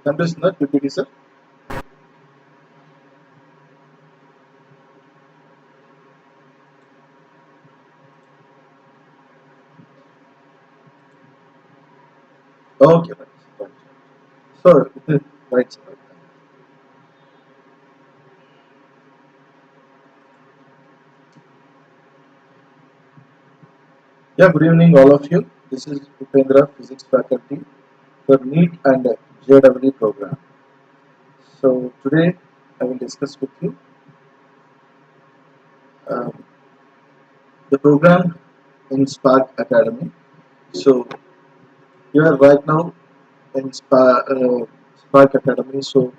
కనిపిస్తుందా PPT sir? Okay, right. So, right, sir. Yeah, good evening, all of you. This is Upendra, Physics faculty for NEET and JEE program. So, today I will discuss with you um, the program in Spark Academy. So, you are right now in Spark Academy. So,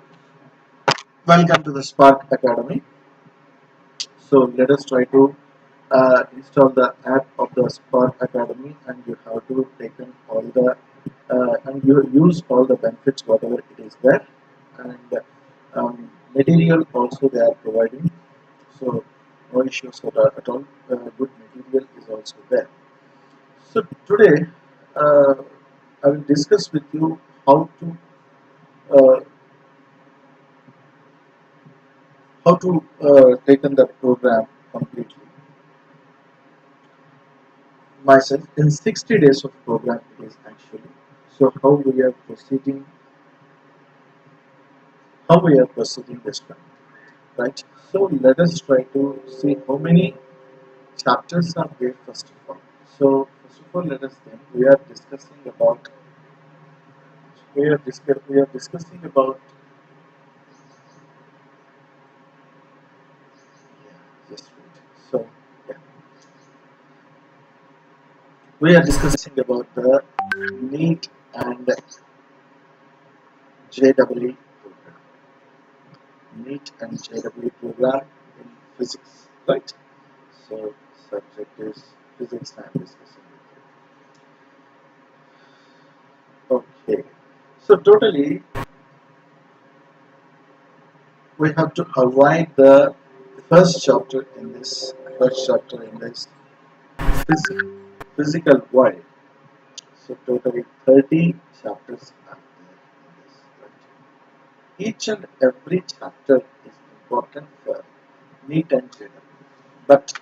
welcome to the Spark Academy. So, let us try to install the app of the Spark Academy, and you have to take in all the and you use all the benefits whatever it is there, and material also they are providing. So, no issues at all. Good material is also there. So today uh, I will discuss with you uh, how to take in the program completely myself in 60 days of program it is actually. So how we are proceeding this one, right? So let us try to see how many chapters are there first of all. So first of all, let us think. We are discussing about just wait. So yeah, we are discussing about the NEET and JEE program. NEET and JEE program in physics, right? So subject is physics I am discussing with you. Okay. So totally we have to avoid the first chapter in this physical world. So totally 30 chapters are there in this. Right? Each and every chapter is important for NEET and JEE. But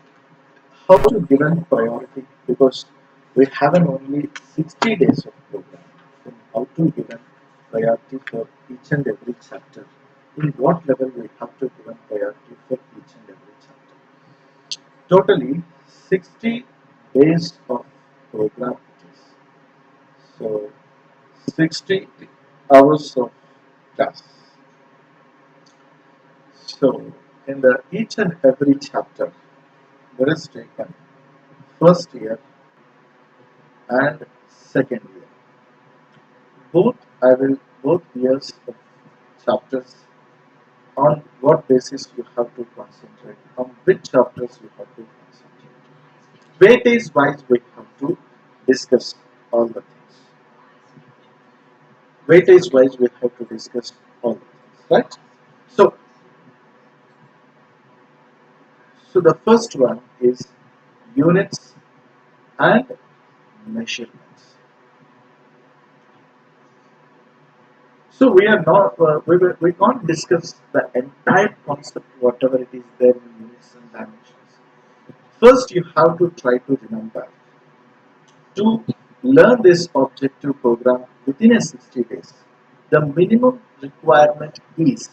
how to given priority, because we have an only 60 days of program, then how to given priority for each and every chapter, in what level we have to given priority for each and every chapter. Totally 60 days of program it is. So 60 hours of class. So in the each and every chapter there is taken first year and second year. Both years of chapters, on what basis you have to concentrate, on which chapters you have to concentrate. Weightage wise we have to discuss all the things. Weightage wise we have to discuss all the things, right? So the first one is units and measurements. So we are not we can't discuss the entire concept whatever it is there in units and dimensions. First, you have to try to remember to learn this objective program within a 60 days. The minimum requirement is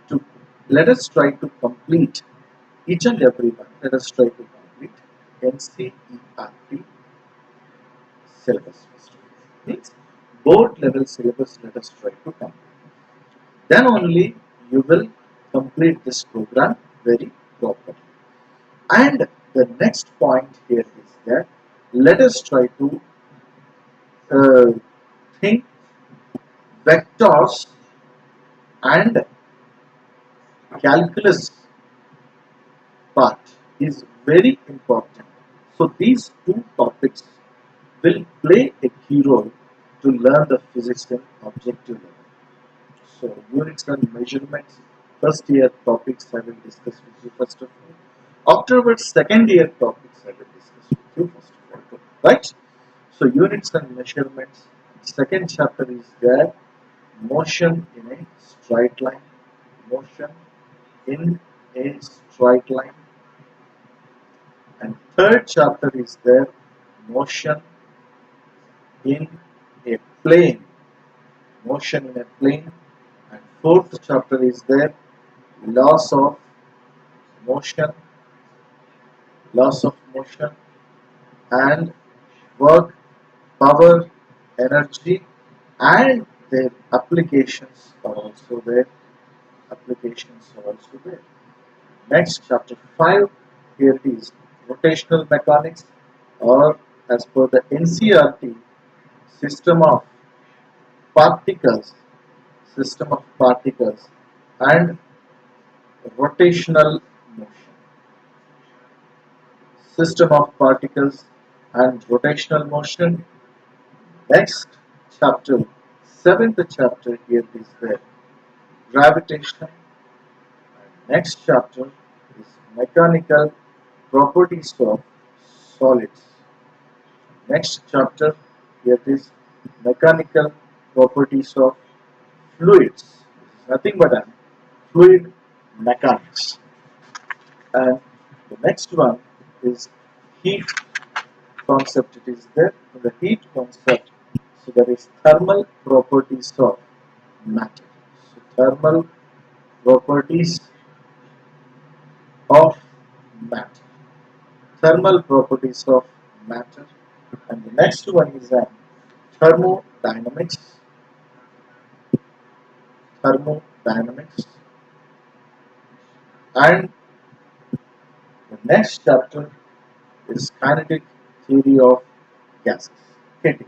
to let us try to complete each and every one. Let us try to complete NCERT syllabus first. Means board level syllabus. Let us try to complete. Then only you will complete this program very properly. And the next point here is that let us try to uh, think vectors and calculus part is very important. So these two topics will play a key role to learn the physics in objective level. So units and measurements, first year topics I will discuss with you first of all. Afterwards, second year topics I will discuss with you first of all. Right? So units and measurements, second chapter is there. motion in a straight line, motion in a straight line. And third chapter is there, motion in a plane, motion in a plane. And fourth chapter is there, laws of motion, laws of motion, and work, power, energy, and their applications are also there. Applications are also there. Next, chapter 5, here it is rotational mechanics, or as per the NCRT, system of particles, system of particles, and rotational motion, system of particles and rotational motion. Next chapter, seventh chapter, here is there gravitation. Next chapter is mechanical properties of solids. Next chapter, here is mechanical properties of fluids. This is nothing but a fluid mechanics. And the next one is heat concept. It is there in the heat concept. So there is thermal properties of matter. So thermal properties of matter. Thermal properties of matter. And the next one is thermodynamics. Thermodynamics. And the next chapter is kinetic theory of gases. KTH.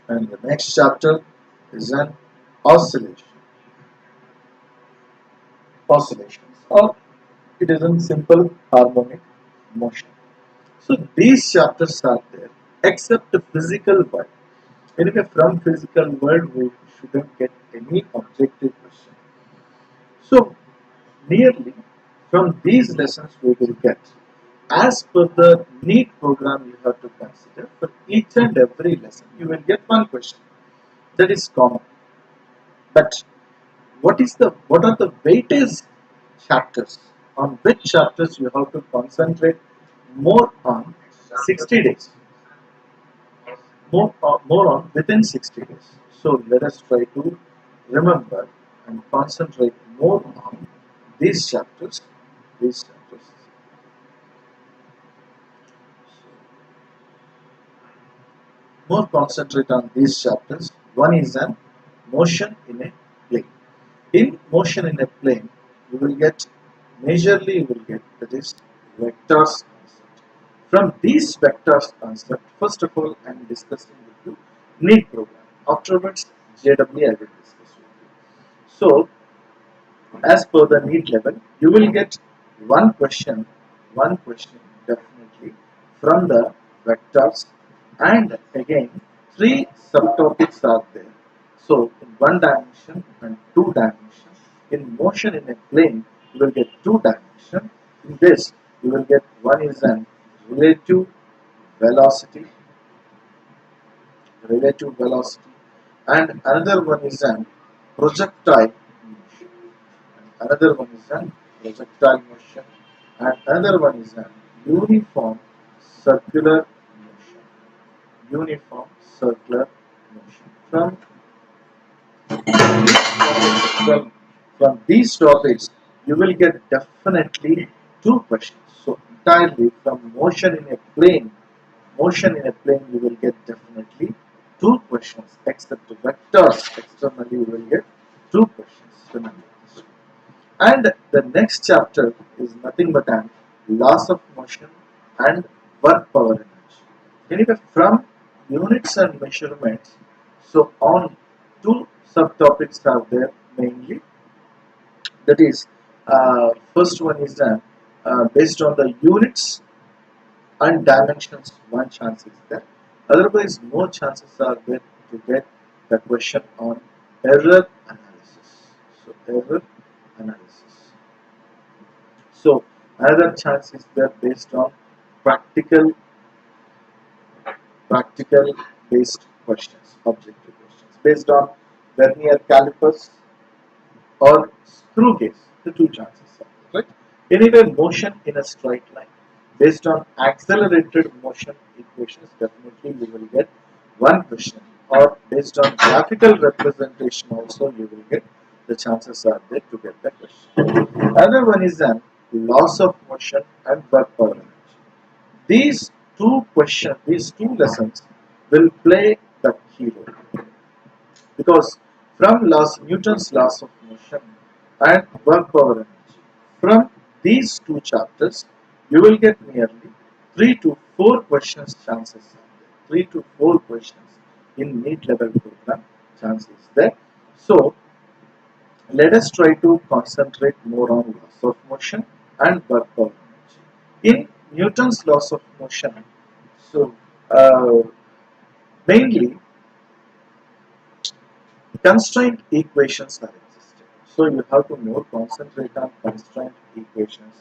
And the next chapter is an oscillation. Oscillations, or it is in simple harmonic motion. So these chapters are there except the physical world. Anyway, from physical world we shouldn't get any objective question. So nearly from these lessons we will get, as per the NEET program, you have to consider for each and every lesson you will get one question that is common. But what are the weightage chapters, on which chapters you have to concentrate more on 60 days, more on within 60 days. So let us try to remember and concentrate more on these chapters, these chapters. More concentrate on these chapters. One is an motion in a plane. In motion in a plane, you will get, majorly you will get, that is vectors concept. From these vectors concept, first of all I am discussing with you NEET program. Afterwards JEE I will discuss with you. So as per the NEET level, you will get one question definitely from the vectors, and again three subtopics are there. So in one dimension and two dimensions. In motion in a plane, you will get two dimensions. In this, you will get one is an relative velocity, relative velocity, and another one is an projectile motion. Another one is an projectile motion, and another one is an uniform circular motion. Uniform circular motion. From these topics, you will get definitely two questions. So entirely from motion in a plane, you will get definitely two questions. Except the vectors, externally you will get two questions. Remember this. And the next chapter is nothing but an laws of motion and work power energy. Anyway, from units and measurements, so on two subtopics are there mainly. That is, first one is based on the units and dimensions. One chance is there. Otherwise, no chances are there to get the question on error analysis. So error analysis. So another chance is there based on practical practical based questions, objective questions, based on vernier calipers or screw gauge, the two chances are there, right? Anyway, motion in a straight line based on accelerated motion equations, definitely you will get one question, or based on graphical representation also you will get, the chances are there to get the question. Another one is an loss of motion and work power energy. These two lessons will play the key role, because from Newton's laws of motion and work power energy, from these two chapters, you will get nearly 3 to 4 questions chances are there. 3 to 4 questions in NEET level program chances there. So let us try to concentrate more on laws of motion and work power energy. In Newton's laws of motion, so uh, mainly constraint equations are existed. So you have to more concentrate on constraint equations.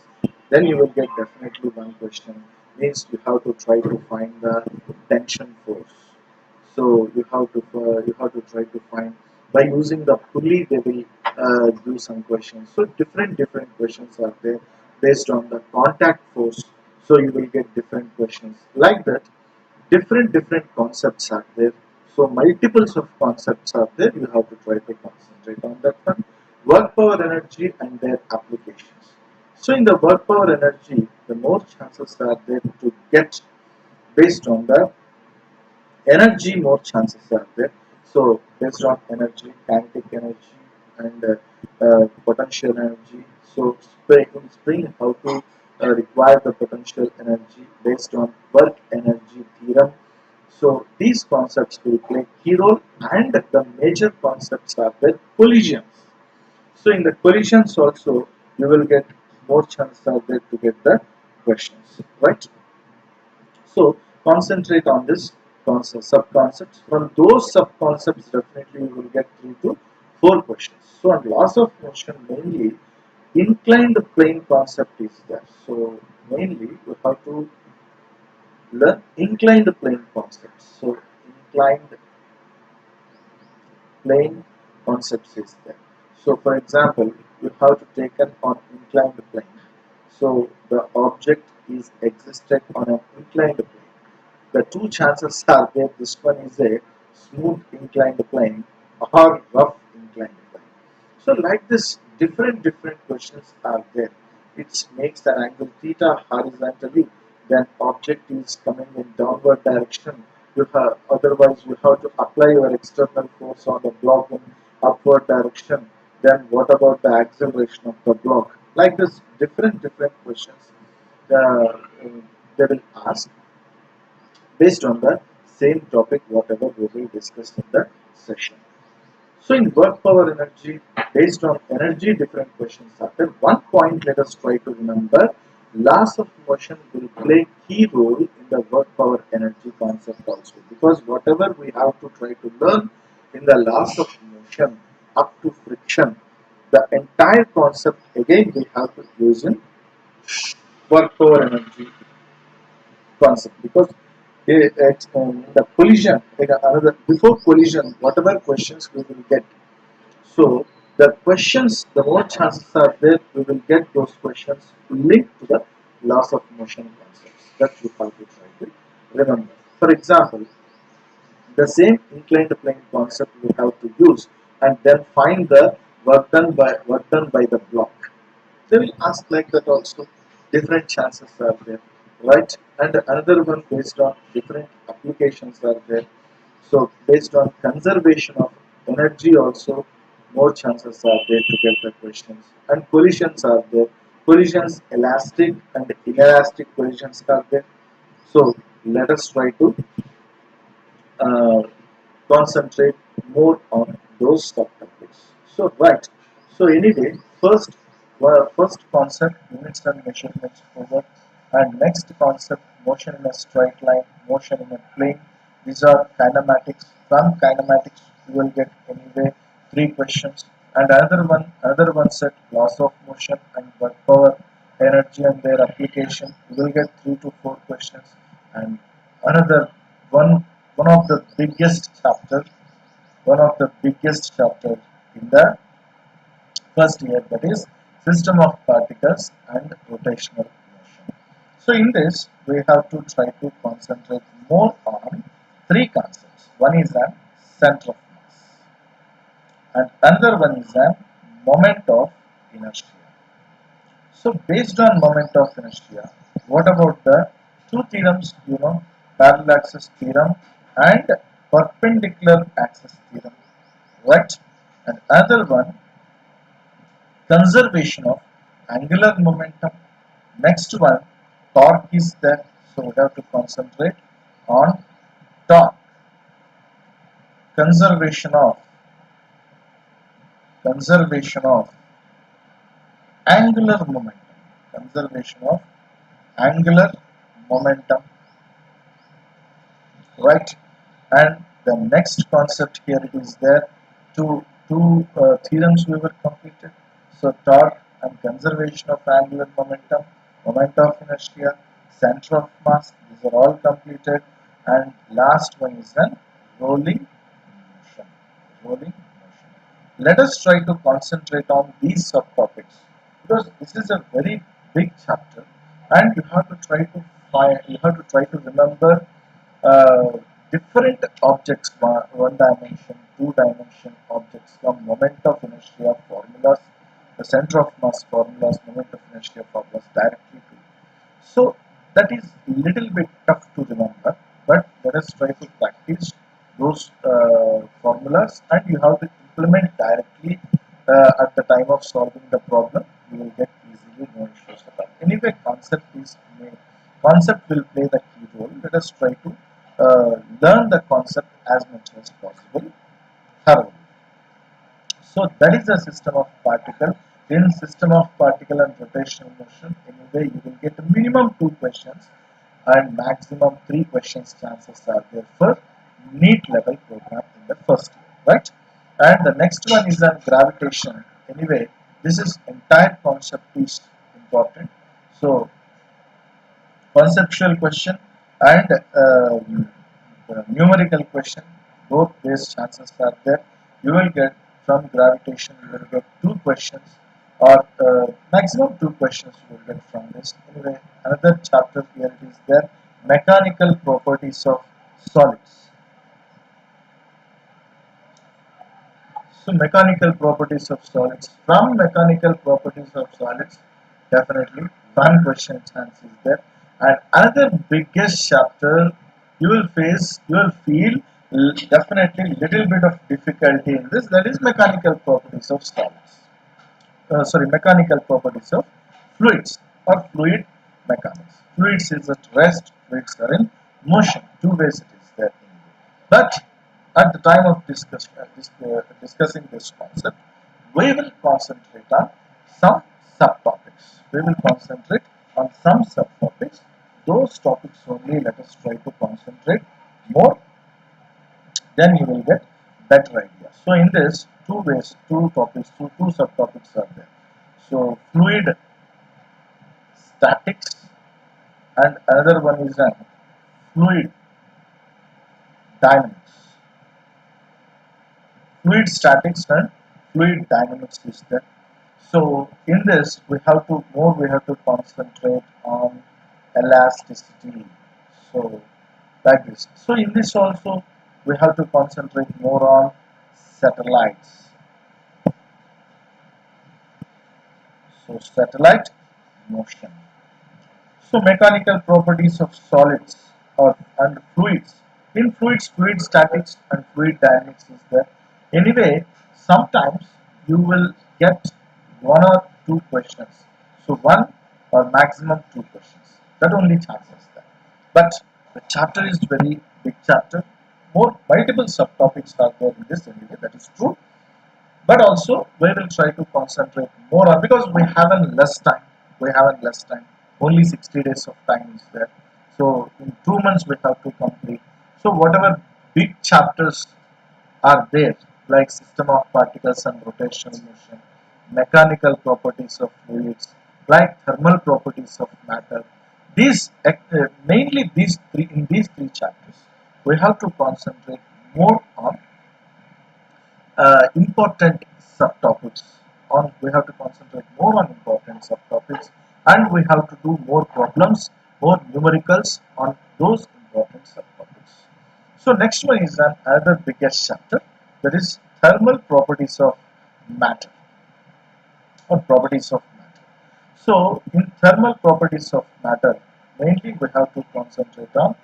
Then you will get definitely one question. Means you have to try to find the tension force. So you have to try to find, by using the pulley they will do some questions. So different questions are there based on the contact force. So you will get different questions like that. Different concepts are there, so multiples of concepts are there, you have to try to concentrate on that one. Work power energy and their applications. So in the work power energy, the more chances are there to get, based on the energy, more chances are there. So based on energy, kinetic energy and potential energy. So spring how to require the potential energy based on work energy theorem. So these concepts will play key role, and the major concepts are the collisions. So in the collisions also you will get more chances are there to get the questions, right? So concentrate on this concept, sub-concepts. From those sub-concepts, definitely you will get 3 to 4 questions. So on laws of motion, mainly inclined plane concept is there. So mainly you have to learn inclined plane concepts. So inclined plane concepts is there. So for example, you have to take an on inclined plane. So the object is existed on an inclined plane. The two chances are there, this one is a smooth inclined plane or rough inclined plane. So like this, different questions are there. It makes an angle theta horizontally, then object is coming in downward direction. Otherwise you have to apply your external force on the block in upward direction. Then what about the acceleration of the block? Like this, different questions they will ask based on the same topic whatever we will discuss in the session. So in work power energy, based on energy, different questions are there. One point let us try to remember, laws of motion will play key role in the work power energy concept also, because whatever we have to try to learn in the laws of motion up to friction, the entire concept again we have to use in work power energy concept, because the collision, another before collision, whatever questions we will get, so the questions, the more chances are there we will get those questions linked to the laws of motion concepts that you have to try to remember. For example, the same inclined plane concept we have to use, and then find the work done by the block. They will ask like that also. Different chances are there, right? And another one based on different applications are there. So based on conservation of energy also, more chances are there to get the questions. And collisions are there. Collisions, elastic and inelastic collisions are there. So let us try to uh, concentrate more on those subtopics. So right. So anyway, first concept, units and measurements over, and next concept, motion in a straight line, motion in a plane. These are kinematics. From kinematics you will get anyway 3 questions, and another one set, laws of motion and work power energy and their application. You will get 3 to 4 questions, and another one one of the biggest chapter, one of the biggest chapter in the first year, that is system of particles and rotational motion. So in this we have to try to concentrate more on three concepts. One is a center of mass and another one is a moment of inertia. So based on moment of inertia, what about the two theorems, parallel axis theorem and perpendicular axis theorem, right? And another one, conservation of angular momentum. Next one, torque is there, so we have to concentrate on torque. Conservation of angular momentum. Conservation of angular momentum, right? And the next concept here, it is there, two theorems we were completed. So torque and conservation of angular momentum, moment of inertia, center of mass, these are all completed. And last one is an rolling motion. Rolling motion. Let us try to concentrate on these subtopics because this is a very big chapter, and you have to try to remember uh, different objects, one dimension, two dimension objects from moment of inertia formulas, the center of mass formulas, moment of inertia formulas directly to. So that is little bit tough to remember, but let us try to practice those formulas, and you have to implement directly at the time of solving the problem. You will get easily, no issues at all. Anyway, concept will play the key role. Let us try to learn the concept as much as possible thoroughly. So that is the system of particle. In system of particle and rotational motion, anyway, you will get a minimum 2 questions and maximum 3 questions chances are there for NEET level program in the first year, right? And the next one is on gravitation. Anyway, this is entire concept is important. So conceptual question and numerical question, both these chances are there. You will get from gravitation, you will get 2 questions or maximum 2 questions you will get from this. Anyway, another chapter here it is there, mechanical properties of solids. So mechanical properties of solids. From mechanical properties of solids, definitely 1 question chance is there. And another biggest chapter you will face, you will feel definitely little bit of difficulty in this. That is mechanical properties of solids. Mechanical properties of fluids or fluid mechanics. Fluids is at rest, fluids are in motion. Two ways it is there. But at the time of discussing this concept, we will concentrate on some subtopics. We will concentrate on some subtopics. Those topics only let us try to concentrate more, then you will get better idea. So in this, two topics, two subtopics are there. So fluid statics and another one is fluid dynamics. Fluid statics and fluid dynamics is there. So in this we have to concentrate on elasticity. So like this. So in this also we have to concentrate more on satellites. So satellite motion. So mechanical properties of solids or and fluids. In fluids, fluid statics and fluid dynamics is there. Anyway, sometimes you will get 1 or 2 questions. So one or maximum 2 questions. That only chances there. But the chapter is very big chapter. More multiple subtopics are there in this anyway. That is true. But also we will try to concentrate more on, because we have less time, only 60 days of time is there. So in 2 months we have to complete. So whatever big chapters are there, like system of particles and rotational motion, mechanical properties of fluids, like thermal properties of matter, these mainly these three chapters we have to concentrate more on important subtopics. We have to concentrate more on important subtopics, and we have to do more problems, more numericals on those important subtopics. So next one is another biggest chapter, that is thermal properties of matter, or properties of matter. So in thermal properties of matter, mainly we have to concentrate on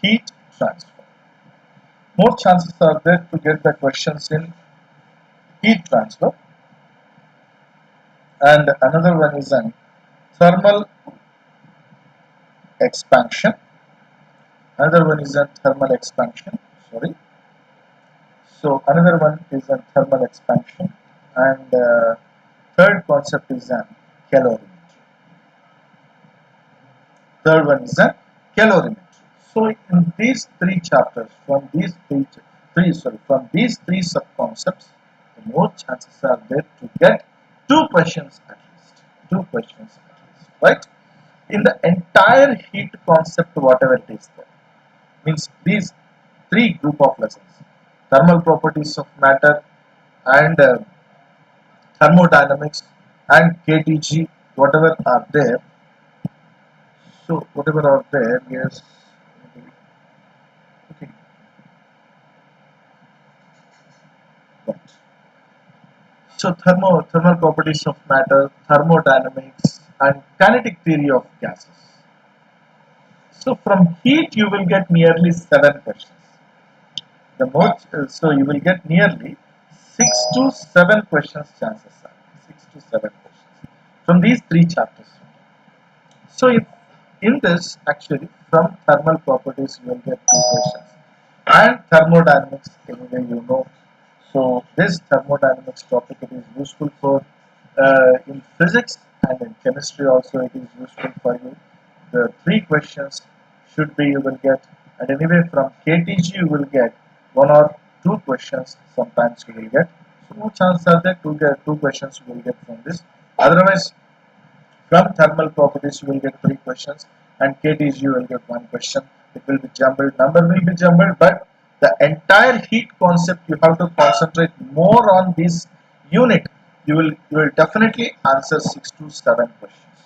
heat transfer. More chances are there to get the questions in heat transfer, and another one is an thermal expansion. Another one is a thermal expansion. Sorry. So another one is a thermal expansion, and third concept is an calorimetry. Third one is a calorimetry. So in these three chapters, from these three sub-concepts, the more chances are there to get two questions at least. Two questions at least, right? In the entire heat concept, whatever it is there, means these three group of lessons: thermal properties of matter, and thermodynamics, and KTG, whatever are there. So whatever are there, yes. Okay, got. So thermal properties of matter, thermodynamics, and kinetic theory of gases. So from heat you will get nearly 7 questions. So you will get nearly 6 to 7 questions chances are 6 to 7 questions from these three chapters. So if in this, actually from thermal properties you will get 2 questions, and thermodynamics anyway you know. So this thermodynamics topic, it is useful for in physics, and in chemistry also it is useful for you. The 3 questions should be you will get, and anyway from KTG you will get 1 or 2 questions. Sometimes you will get, so no chance are there to get 2 questions you will get from this. Otherwise, from thermal properties you will get 3 questions, and KTG you will get 1 question. It will be jumbled, number will be jumbled, but the entire heat concept you have to concentrate more on this unit. You will definitely answer 6 to 7 questions,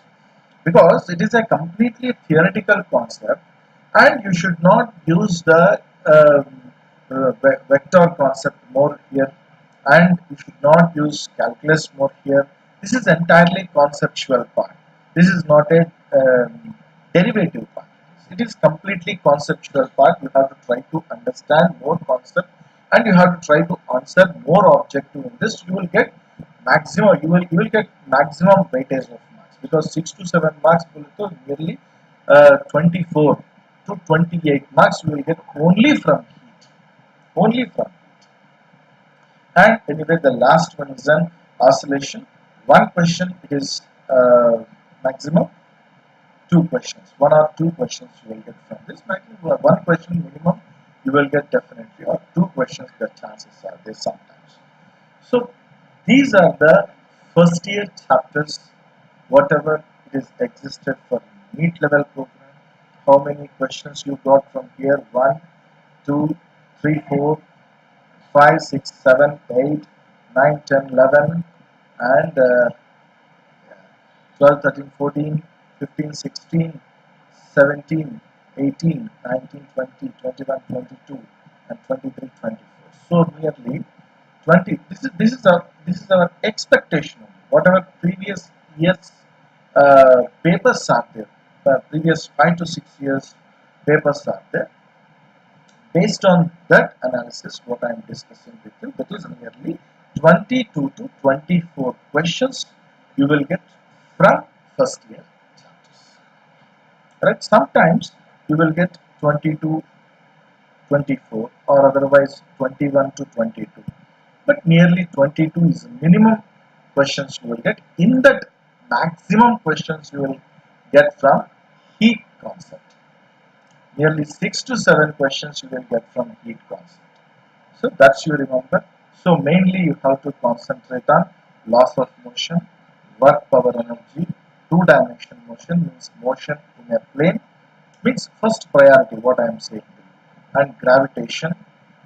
because it is a completely theoretical concept, and you should not use the vector concept more here, and you should not use calculus more here. This is entirely conceptual part. This is not a derivative part. It is completely conceptual part. You have to try to understand more concept, and you have to try to answer more objective in this. You will get maximum. You will get maximum weightage of marks, because 6 to 7 marks will go nearly 24 to 28 marks. You will get only from heat. Only from. And anyway, the last one is an oscillation. 1 question is maximum. 2 questions, 1 or 2 questions you will get from this. Maximum 1 question minimum you will get definitely, or 2 questions the chances are there sometimes. So these are the first year chapters, whatever it is existed for NEET level program. How many questions you got from here? 1, 2, 3, 4, 5, 6, 7, 8, 9, 10, 11, and 12, 13, 14, 15, 16, 17, 18, 19, 20, 21, 22, and 23, 24. So nearly 20. This is our expectation. Whatever previous years papers are there, previous 5 to 6 years papers are there. Based on that analysis, what I am discussing with you, that is nearly 22 to 24 questions you will get from first year chapters. Right? Sometimes you will get 22, 24, or otherwise 21 to 22. But nearly 22 is the minimum questions you will get. In that, maximum questions you will get from heat concept. Nearly 6 to 7 questions you will get from heat concept. So that's you remember. So mainly you have to concentrate on loss of motion, work power energy, two-dimension motion means motion in a plane, means first priority what I am saying. and gravitation,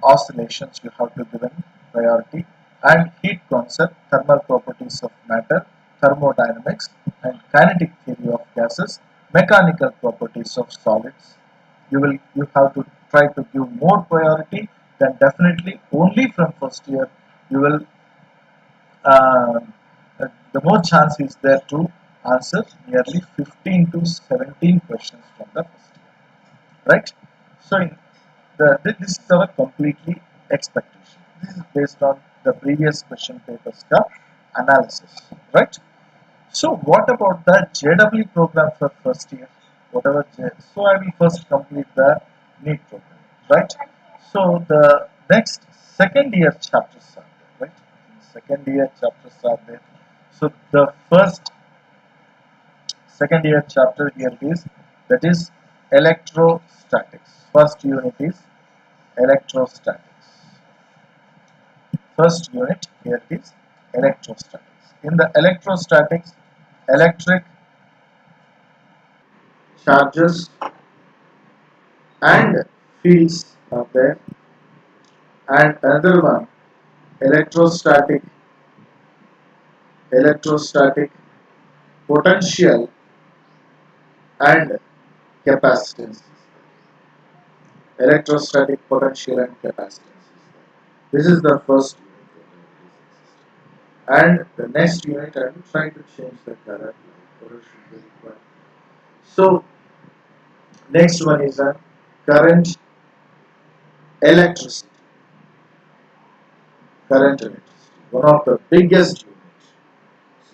oscillations you have to give in priority, and heat concept, thermal properties of matter, thermodynamics, and kinetic theory of gases, mechanical properties of solids. You have to try to give more priority, then definitely only from first year you will uh, the more chance is there to answer nearly 15 to 17 questions from the first year, right? So this is our completely expectation. This is based on the previous question paper stuff analysis, right? So what about the JW program for first year? Whatever so I will first complete the NEET program, right? So the next second year chapters are there, right? Second year chapters are there. So the first second year chapter here is, that is electrostatics. First unit is electrostatics. First unit here is electrostatics. In the electrostatics, electric charges and fields are there, and another one, electrostatic electrostatic potential and capacitance. Electrostatic potential and capacitance. This is the first unit. And the next unit, I am trying to change the color. Color should be required. So next one is a current electricity. Current electricity, one of the biggest units.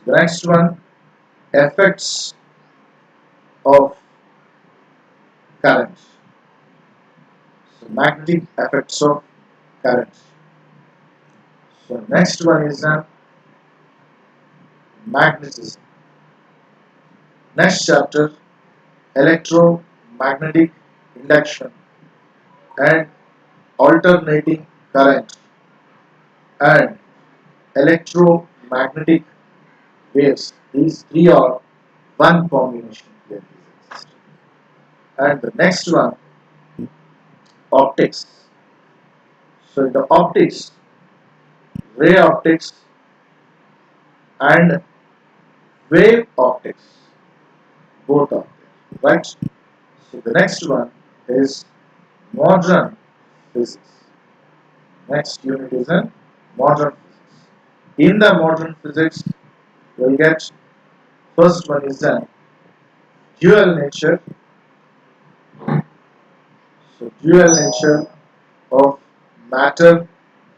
So the next one, effects of current. So magnetic effects of current. So next one is a magnetism. Next chapter, electromagnetic induction and alternating current and electromagnetic waves. These three are one combination here. And the next one, optics. So in the optics, ray optics and wave optics, both are there, right? So the next one is modern physics. Next unit is in modern physics. In the modern physics, we'll get, first one is the dual nature. So dual nature of matter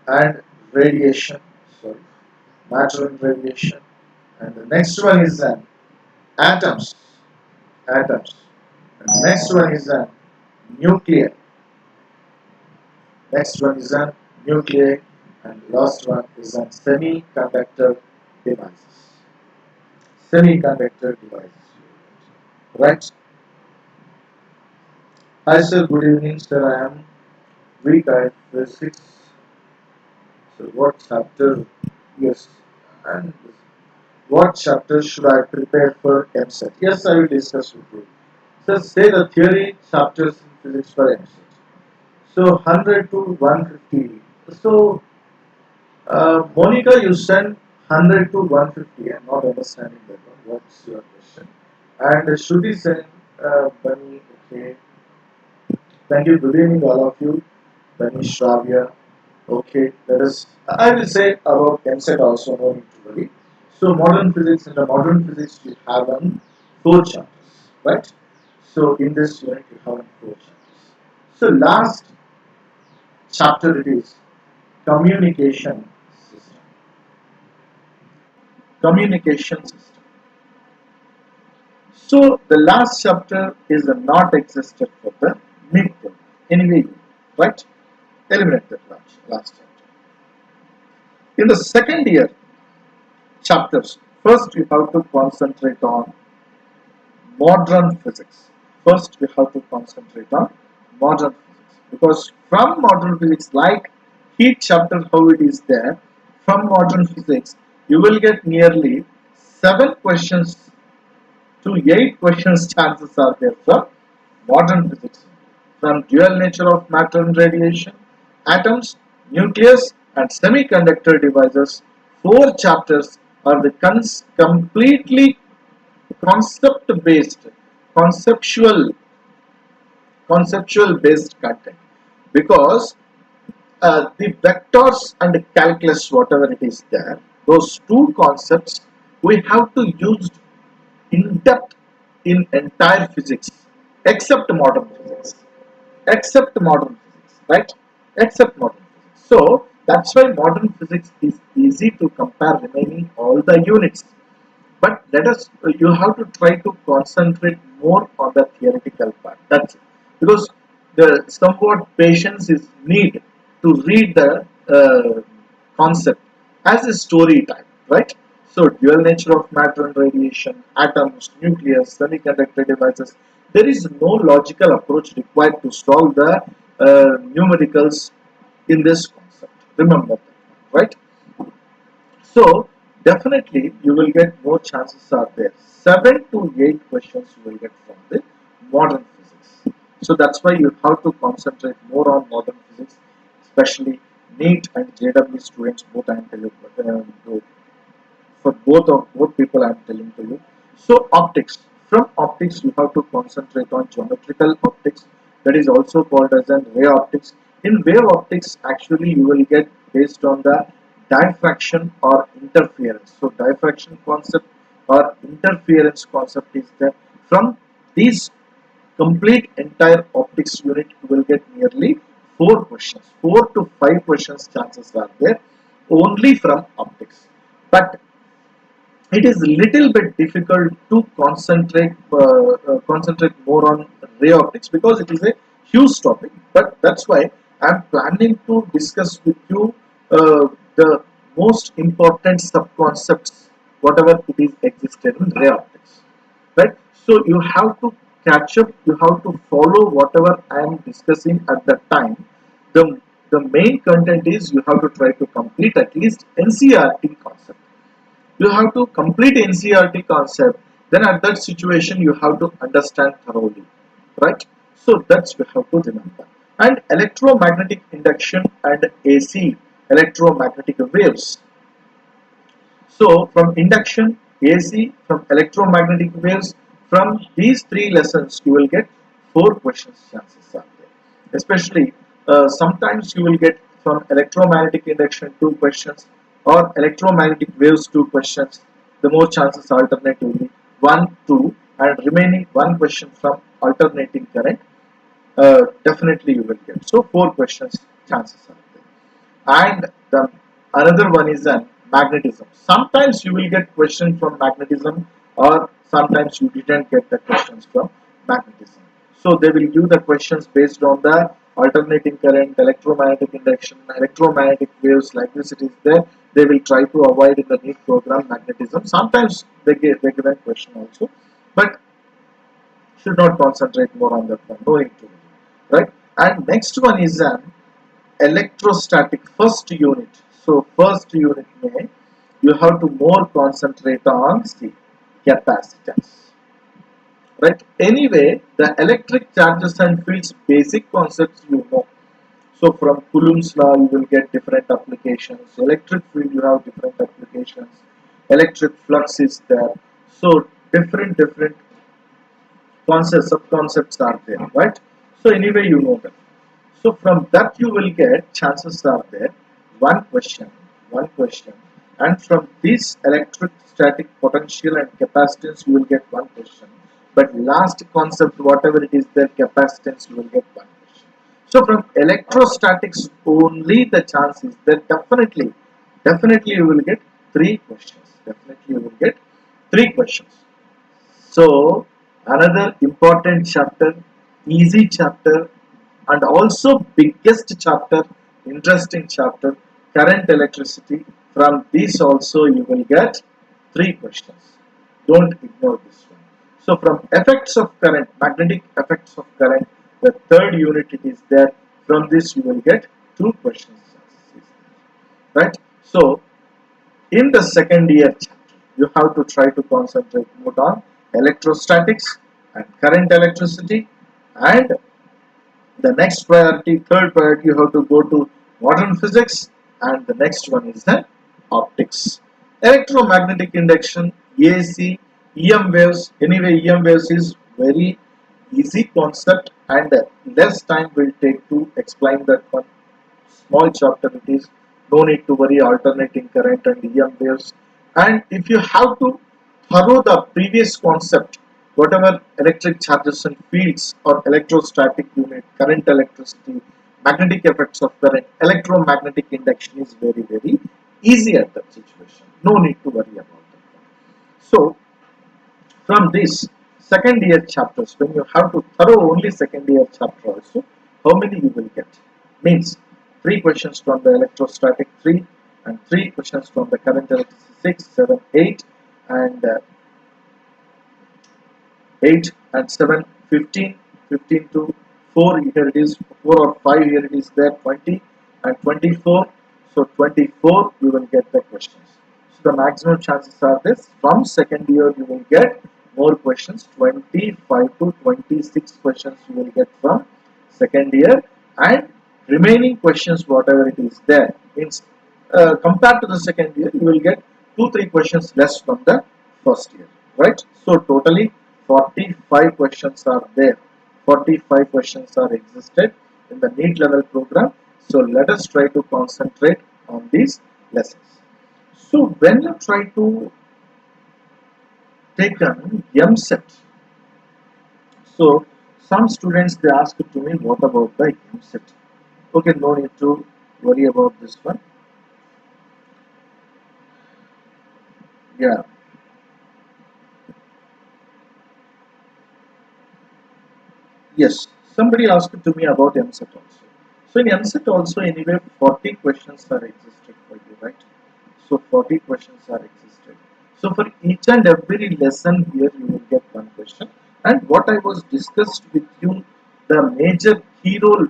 and radiation. Sorry, matter and radiation. And the next one is the atoms. Atoms. And the next one is the nuclear. Next one is a nuclear, and the last one is a semiconductor devices. Semiconductor devices. Right? Hi sir, good evening sir. I am week I physics. So what chapter? Yes. And what chapter should I prepare for Eamcet? Yes, I will discuss with you. So say the theory chapters in physics for Eamcet. So 100 to 150. So Monica, you sent 100 to 150. I'm not understanding that one. What's your question? And Shruti sent Bunny. Okay. Thank you. Good evening, all of you. Bunny Shravya. Okay. Let us. I will say about Eamcet also. No need to worry. So modern physics. In the modern physics, we have four chapters, right? So in this unit, we have four chapters. So last chapter it is communication system. Communication system. So the last chapter is not existed for the mid term. Anyway, right? Eliminate that last chapter. In the second year chapters, first we have to concentrate on modern physics. First we have to concentrate on modern physics, because from modern physics, like heat chapter how it is there, from modern physics you will get nearly 7 questions to 8 questions chances are there for modern physics. from dual nature of matter and radiation, atoms, nucleus, and semiconductor devices. Four chapters are the completely concept-based, conceptual, conceptual based content, because the vectors and the calculus, whatever it is there, those two concepts we have to use in depth in entire physics, except modern physics, except modern physics, right? Except modern physics. So that's why modern physics is easy to compare remaining all the units. But let us, you have to try to concentrate more on the theoretical part. That's it. Because the somewhat patience is need to read the concept as a story type, right? So dual nature of matter and radiation, atoms, nucleus, semiconductor devices. There is no logical approach required to solve the numericals in this concept. Remember that, right? So definitely you will get more chances are there. 7 to 8 questions you will get from the modern physics. So that's why you have to concentrate more on modern physics, especially NEET and JEE students, both I am telling you, for both people I am telling to you. So optics. From optics you have to concentrate on geometrical optics, that is also called as an ray optics. In wave optics actually you will get based on the diffraction or interference. So diffraction concept or interference concept is there. From these complete entire optics unit you will get nearly 4 questions, 4 to 5 questions chances are there only from optics. But it is little bit difficult to concentrate more on ray optics because it is a huge topic. But that's why I am planning to discuss with you the most important sub concepts whatever it is existed in ray optics, right? So you have to catch up, you have to follow whatever I am discussing at that time. The main content is you have to try to complete at least NCRT concept. You have to complete NCRT concept, then at that situation you have to understand thoroughly, right? So that's you have to remember. And electromagnetic induction and AC, electromagnetic waves. So from induction, AC, from electromagnetic waves, from these three lessons you will get 4 questions chances are there. Especially sometimes you will get from electromagnetic induction 2 questions or electromagnetic waves 2 questions. The more chances alternatively 1, 2 and remaining 1 question from alternating current. Definitely you will get. So 4 questions chances are there. And the another one is an magnetism. Sometimes you will get question from magnetism or sometimes you didn't get the questions from magnetism. So they will give the questions based on the alternating current, electromagnetic induction, electromagnetic waves, like this it is there. They will try to avoid in the NEET program magnetism. Sometimes they give a question also, but should not concentrate more on that one, no need to, right? And next one is an electrostatic first unit. So first unit may you have to more concentrate on the capacitance, right? Anyway, the electric charges and fields basic concepts you know. So from Coulomb's law you will get different applications. Electric field you have different applications. Electric flux is there. So different concepts, sub-concepts are there, right? So anyway, you know that. So from that you will get chances are there 1 question, 1 question, and from this electric static potential and capacitance you will get 1 question. But last concept, whatever it is, their capacitance you will get 1 question. So from electrostatics only the chance is there. Definitely you will get 3 questions. Definitely you will get 3 questions. So another important chapter, easy chapter, and also biggest chapter, interesting chapter, current electricity. From this also you will get 3 questions. Don't ignore this one. So from effects of current, magnetic effects of current, the third unit it is there. From this you will get 2 questions. Right? So in the second year chapter, you have to try to concentrate more on electrostatics and current electricity and The next priority, third priority, you have to go to modern physics, and the next one is the optics. Electromagnetic induction, AC, EM waves. Anyway, EM waves is very easy concept, and less time will take to explain that one. Small chapter it is. No need to worry alternating current and EM waves. And if you have to thorough the previous concept, whatever electric charges and fields or electrostatic unit, current, electricity, magnetic effects of current, electromagnetic induction is very easy at that situation. No need to worry about that. So from this second year chapters, when you have to thorough only second year chapter also, how many you will get? Means 3 questions from the electrostatic 3, and 3 questions from the current electricity 6, 7, 8, and 8 and 7, 15, 15 to 4, here it is 4 or 5, here it is there 20 and 24. So 24 you will get the questions. So the maximum chances are this, from second year you will get more questions, 25 to 26 questions you will get from second year, and remaining questions whatever it is there, means compared to the second year you will get 2-3 questions less from the first year, right? So totally 45 questions are there. 45 questions are existed in the NEET level program. So let us try to concentrate on these lessons. So when you try to take an Eamcet, so some students they ask to me, what about the Eamcet? Okay, no need to worry about this one. Yeah. Yes, somebody asked to me about Eamcet also. So in Eamcet also anyway 40 questions are existed for you, right? So 40 questions are existed. So for each and every lesson here you will get one question. And what I was discussed with you, the major hero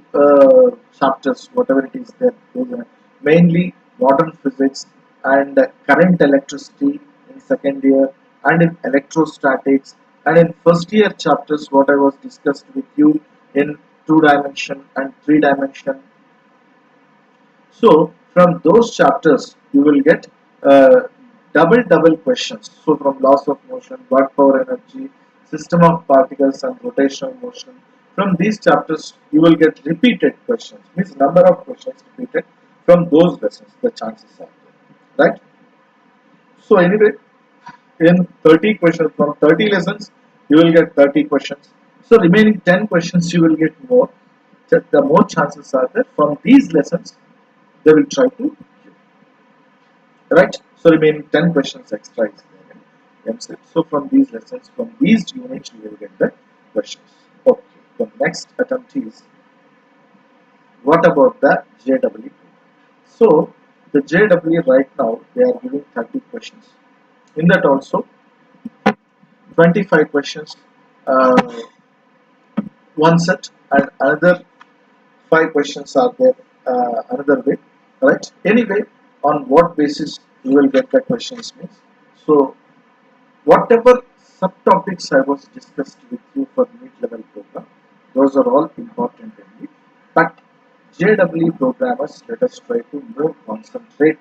chapters, whatever it is there, those are mainly modern physics and current electricity in second year, and in electrostatics, and in first year chapters what I was discussed with you in 2 dimension and 3 dimension. So from those chapters you will get double questions. So from laws of motion, work power energy, system of particles and rotational motion. From these chapters you will get repeated questions. Means number of questions repeated from those lessons. The chances are there, right? So anyway, in 30 questions from 30 lessons you will get 30 questions. So remaining 10 questions you will get more. The more chances are there from these lessons they will try to, right? So remaining 10 questions extra is there in MCET. So from these lessons, from these units, you will get the questions. Okay. The next attempt is, what about the JEE? So the JEE right now they are giving 30 questions. In that also 25 questions, uh, one set, and another 5 questions are there another way, right? Anyway, on what basis you will get the questions means. So whatever subtopics I was discussed with you for NEET level program, those are all important only. But JEE programmers, let us try to more concentrate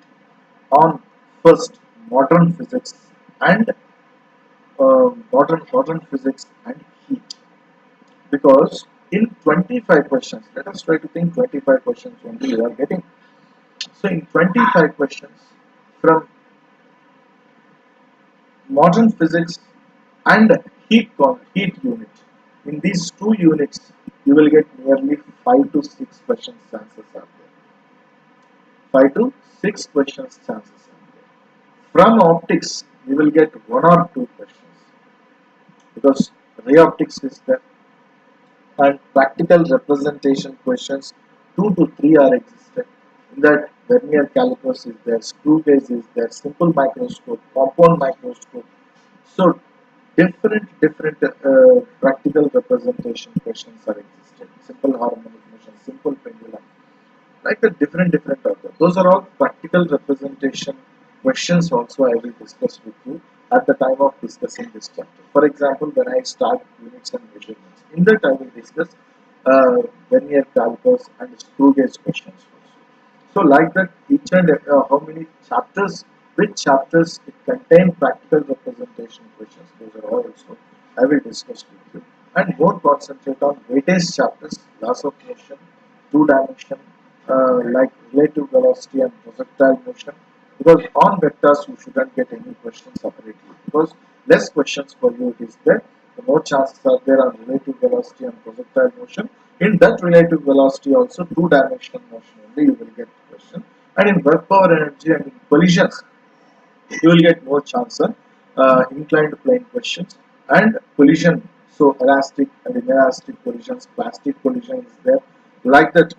on first modern physics and modern physics and heat, because in 25 questions, let us try to think 25 questions only you are getting. So in 25 questions from modern physics and heat unit, in these 2 units you will get nearly 5 to 6 questions chances are there. 5 to 6 questions chances are there. From optics you will get 1 or 2 questions, because ray optics is there, and practical representation questions 2 to 3 are existed. In that vernier calipers is there, screw gauge is there, simple microscope, compound microscope. So different practical representation questions are existed. Simple harmonic motion, simple pendulum, like the different of them. Those are all practical representation questions also I will discuss with you at the time of discussing this chapter. For example, when I start units and measurements, in that I will discuss vernier calipers, and screw gauge questions also. So like that, each and how many chapters, which chapters it contain practical representation questions. Those are all also I will discuss with you. And more concentrate on weightage chapters, laws of motion, two dimension, like relative velocity and projectile motion. Because on vectors you shouldn't get any questions separately. Because less questions for you it is there, the more chances are there on relative velocity and projectile motion. In that relative velocity also two-dimensional motion only you will get question. And in work power energy and in collisions you will get more chance on inclined plane questions and collision. So elastic and inelastic collisions, plastic collision is there. Like that,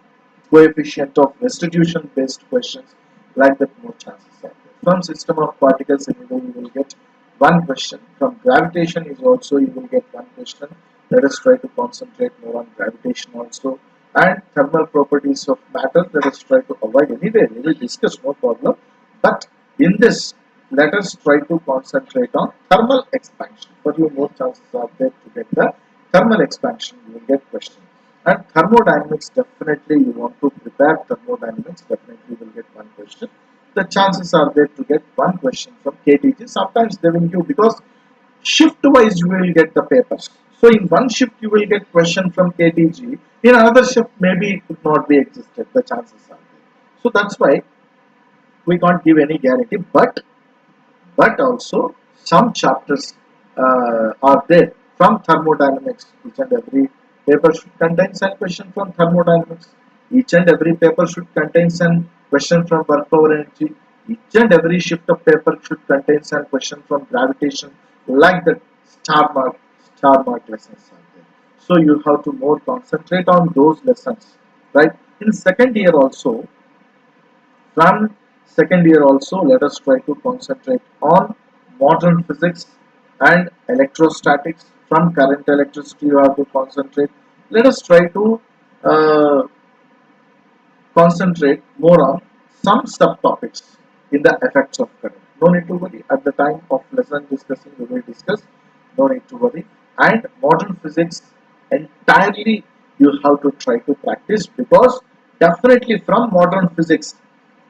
coefficient of restitution based questions, like that more chances are there. From system of particles anyway you will get one question. From gravitation is also you will get one question. Let us try to concentrate more on gravitation also. And thermal properties of matter, let us try to avoid anyway. We will discuss, no problem. But in this, let us try to concentrate on thermal expansion. For you, more chances are there to get the thermal expansion. You will get question. And thermodynamics, definitely you want to prepare thermodynamics. Definitely you will get one question. The chances are there to get one question from KTG. Sometimes they will give, because shift wise you will get the papers. So in one shift you will get question from KTG. In another shift maybe it could not be existed. The chances are there. So that's why we can't give any guarantee. But also some chapters are there from thermodynamics. Each and every paper should contain some question from thermodynamics. Each and every paper should contain some question from work power energy. Each and every shift of paper should contain some question from gravitation. Like the star mark lessons are there. So you have to more concentrate on those lessons, right? In second year also, from second year also, let us try to concentrate on modern physics and electrostatics. From current electricity, you have to concentrate. Let us try to uh, concentrate more on some subtopics in the effects of current. No need to worry. At the time of lesson discussing, we will discuss. No need to worry. And modern physics entirely you have to try to practice, because definitely from modern physics,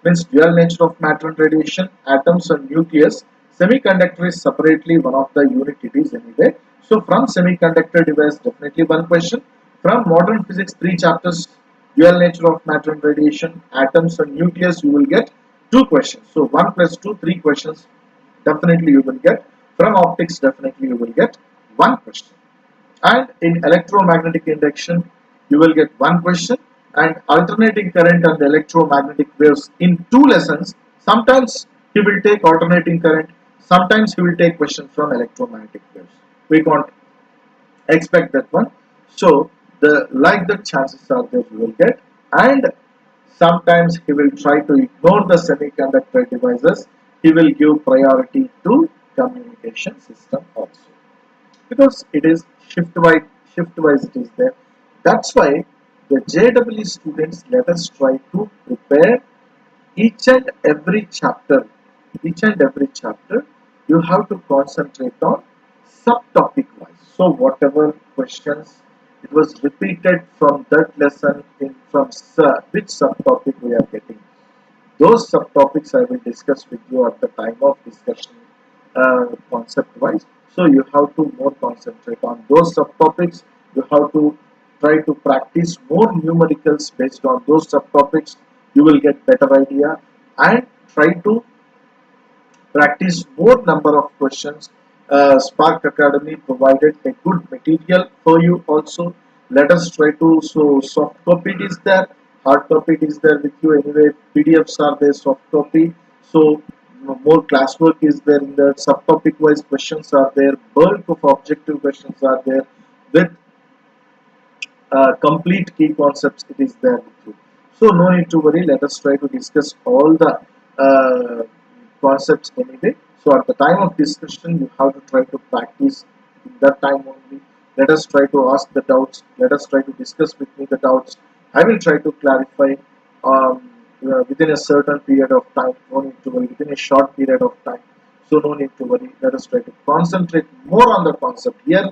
means dual nature of matter and radiation, atoms and nucleus, semiconductor is separately one of the unit it is anyway. So from semiconductor device, definitely one question. From modern physics, three chapters, dual nature of matter and radiation, atoms and nucleus, you will get two questions. So 1 plus 2, 3 questions definitely you will get. From optics, definitely you will get one question. And in electromagnetic induction you will get one question. And alternating current and electromagnetic waves, in two lessons, sometimes he will take alternating current, sometimes he will take question from electromagnetic waves. We can't expect that one. So the like the chances are there you will get. And sometimes he will try to ignore the semiconductor devices, he will give priority to communication system also, because it is shift wise it is there. That's why the JEE students, let us try to prepare each and every chapter. Each and every chapter you have to concentrate on subtopic wise. So whatever questions it was repeated from that lesson, in from which subtopic we are getting, those subtopics I will discuss with you at the time of discussion, concept wise. So you have to more concentrate on those subtopics. You have to try to practice more numericals based on those subtopics. You will get better idea, and try to practice more number of questions. Spark Academy provided a good material for you also. Let us try to, so soft copy it is there, hard copy it is there with you anyway. PDFs are there, soft copy. So more classwork is there in that. Subtopic wise questions are there. Bulk of objective questions are there with complete key concepts it is there with you. So no need to worry. Let us try to discuss all the uh, concepts anyway. So at the time of discussion, you have to try to practice in that time only. Let us try to ask the doubts. Let us try to discuss with me the doubts. I will try to clarify within a certain period of time. No need to worry. Within a short period of time. So no need to worry. Let us try to concentrate more on the concept. Here,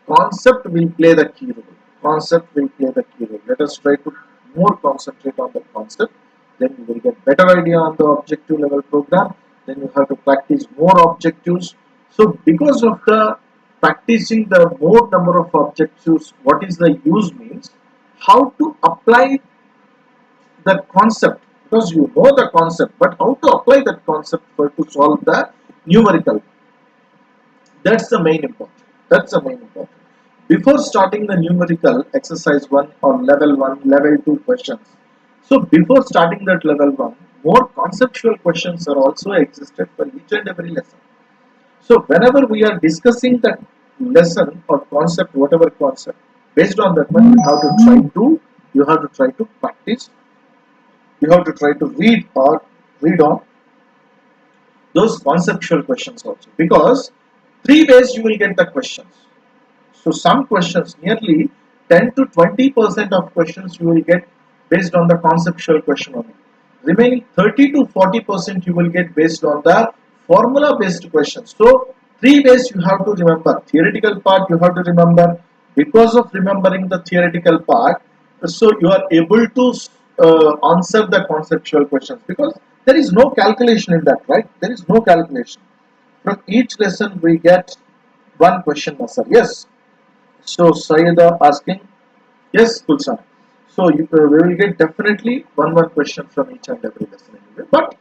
concept will play the key role. concept will play the key role. Let us try to more concentrate on the concept. Then you will get better idea on the objective level program. Then you have to practice more objectives. So because of the practicing the more number of objectives, what is the use means how to apply the concept, because you know the concept, but how to apply that concept for to solve the numerical. That's the main important. That's the main important. Before starting the numerical exercise 1 or level 1, level 2 questions. So before starting that level 1, more conceptual questions are also existed for each and every lesson. So whenever we are discussing that lesson or concept, whatever concept, based on that one, you have to try to practice. You have to try to read on those conceptual questions also, because three ways you will get the questions. So some questions, nearly 10 to 20% of questions you will get based on the conceptual question only. Remaining 30 to 40% you will get based on the formula based questions. So three ways you have to remember. Theoretical part you have to remember. Because of remembering the theoretical part, so you are able to answer the conceptual questions, because there is no calculation in that, right? There is no calculation. From each lesson we get one question answer. Yes. So Sayeda asking, yes, Kulsan. So we will get definitely one question from each and every lesson anyway. But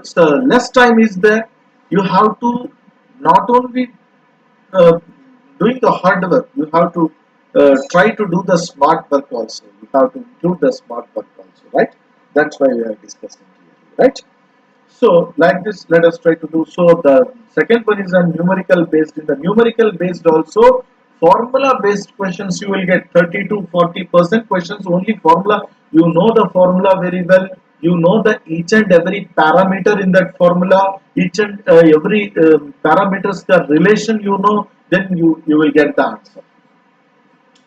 so less time is there. You have to not only uh, doing the hard work. You have to try to do the smart work also. You have to include the smart work also, right? That's why we are discussing here, right? So like this, let us try to do. So the second one is a numerical based. In the numerical based also, formula based questions you will get 30 to 40% questions only formula. You know the formula very well. You know the each and every parameter in that formula, each and every parameters the relation you know. Then you will get the answer.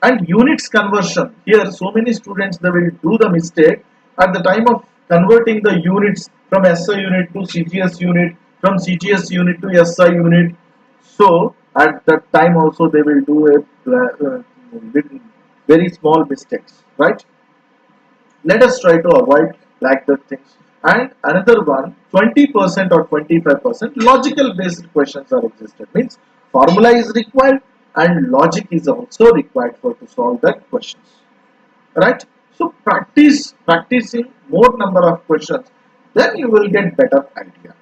And units conversion, here so many students they will do the mistake at the time of converting the units from SI unit to CGS unit, from CGS unit to SI unit. So at that time also they will do very small mistakes, right? Let us try to avoid like that things. And another one, 20% or 25% logical based questions are existed, means formula is required and logic is also required for to solve that questions, right? So practicing more number of questions, then you will get better idea,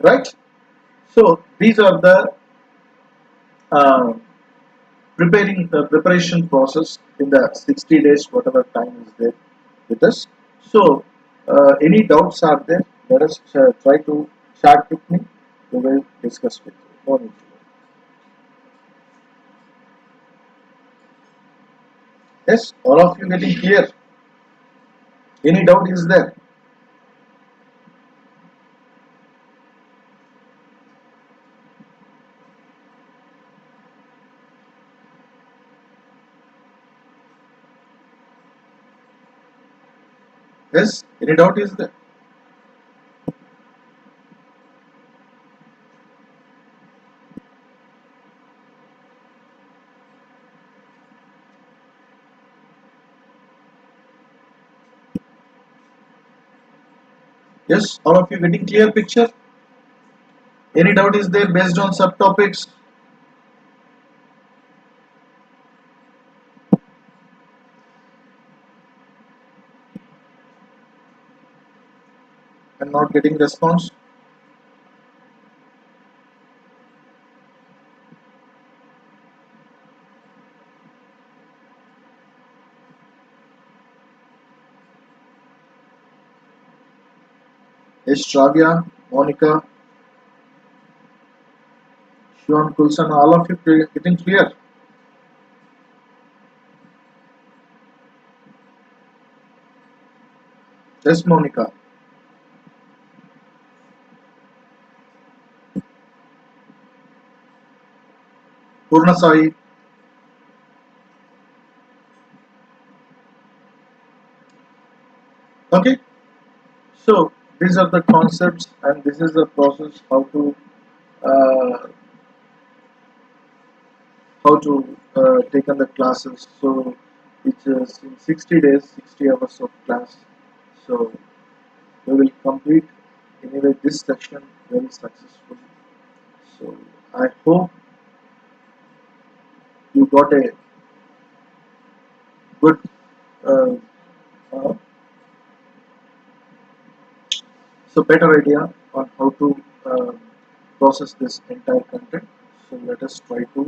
right? So these are the uh, preparing the preparation process in the 60 days whatever time is there with us. So any doubts are there, let us try to chat with me, we will discuss with you. No need to worry. Yes, all of you getting clear? Any doubt is there? Yes, any doubt is there? Yes, all of you getting clear picture? Any doubt is there based on subtopics and not getting response? Yes, Shravya, Monica, Shivan, Kulsan, all of you getting clear? Yes, Monica. Purna Sai. Okay, so these are the concepts and this is the process uh, how to take on the classes. So it's in 60 days, 60 hours of class. So we will complete anyway this section very successfully. So I hope you got a good uh, uh, better idea on how to process this entire content. So let us try to